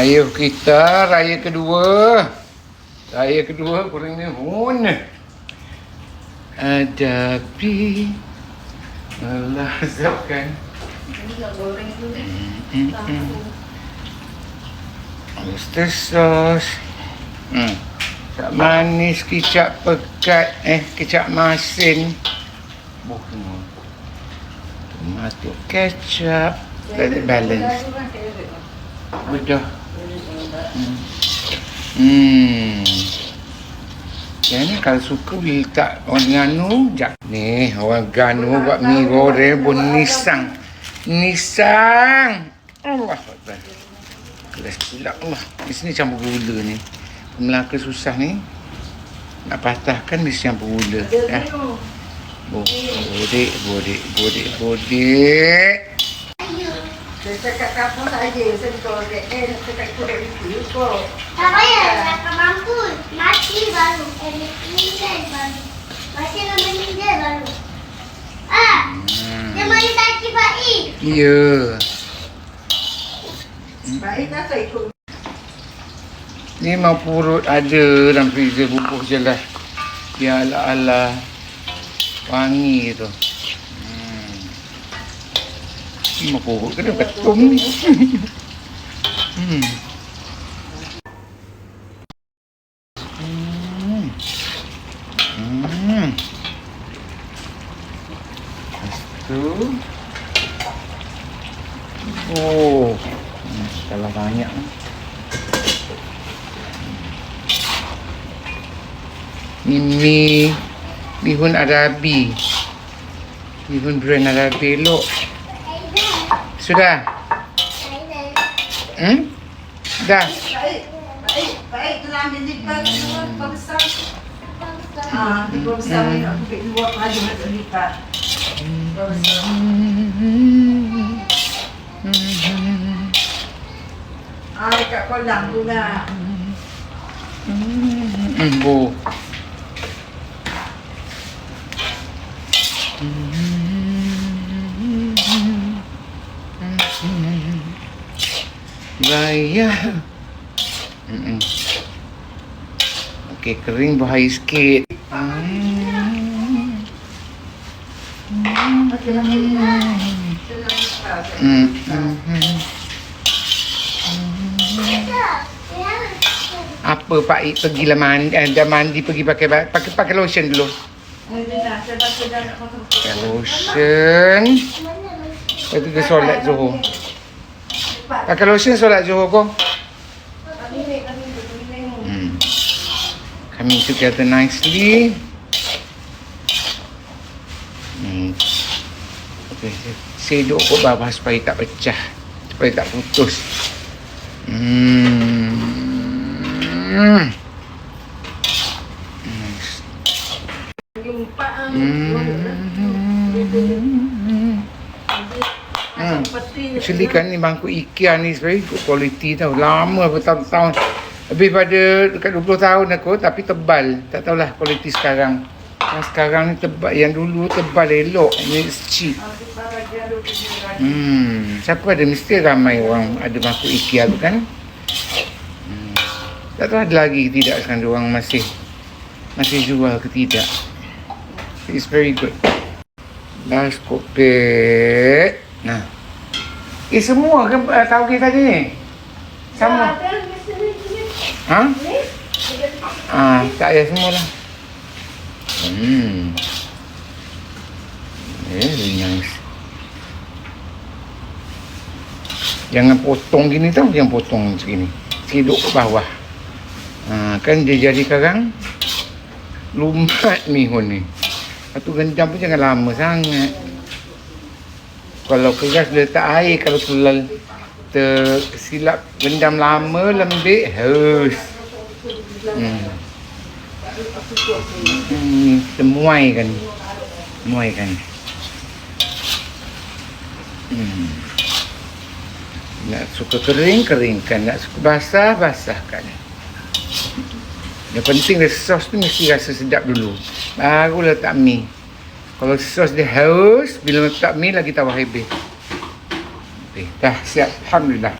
Ayuh kita raya kedua. Raya kedua kurang ni hun. Hadapi melazatkan. Ini nak goreng tu deh. Sos. Kecap manis, kecap pekat, kecap masin. Semua. Tomato kecap. Let it balance. Udah. Yang ni kalau suka boleh letak orang Ganu. Ni orang Ganu buat mi goreng pun nisang. Allah Akbar. Kelas pula Allah. Di sini campur gula ni. Melaka susah ni. Nak patahkan mesti campur gula. Bodek. Saya cakap kamu saja. Saya korek. Saya cakap korek itu kok. Tak payah. Tak mampu. Mati baru. Meninggal baru. Masih nak meninggal baru. Dia mana taki baik? Ya. Baik tak saya ikut. Ni mau purut ada dalam freezer, bubuk je lah. Biar ala-ala wangi tu. Ni mau purut kena ketum ni. Lepas tu. Kalau banyak. Ini bihun Arabi. Bihun brand Arabi elok. Sudah? Dah? Baik. Telah ambil lipat dua besar. Dua besar ni nak ambil dua kali nak lipat. Dua besar. Dekat kolam tu lah. Raya. Okey, kering bahaya sikit. Apa Pak Ik pergilah mandi, dah mandi pergi pakai lotion dulu. Pakai lotion. Lepas tu ke solat Zuhur. Pakai lotion solat Zuhur kau. Coming together nicely. Okay. Seduk kot bawah supaya tak pecah. Supaya tak putus. Actually kan ni bangku IKEA ni very good quality tau. Lama bertahun-tahun. Lebih pada dekat 20 tahun aku, tapi tebal. Tak tahulah kualiti sekarang. Yang sekarang ni tebal, yang dulu tebal elok. Ini cheap. Siapa ada, mesti ramai orang ada bangku IKEA tu kan. Tak tahu ada lagi ke tidak sekarang diorang masih jual ke tidak. It's very good. Last kopek. Nah. Semua ke tauge tadi ni? Sama. Tak payah semua lah. Very nice. Jangan potong gini tau. Jangan potong segini. Seduk ke bawah. Kan dia jadi sekarang lumat mihun ni. Lepas tu gendam pun jangan lama sangat. Kalau keras dia letak air. Kalau tersilap gendam lama lembik haus. Muaikan. Nak suka kering, keringkan. Nak suka basah, basahkan. Yang penting dia sos tu mesti rasa sedap dulu. Baru letak mi. Kalau sos dia haus, bila letak mi lagi tambah hebeh. Dah siap. Alhamdulillah.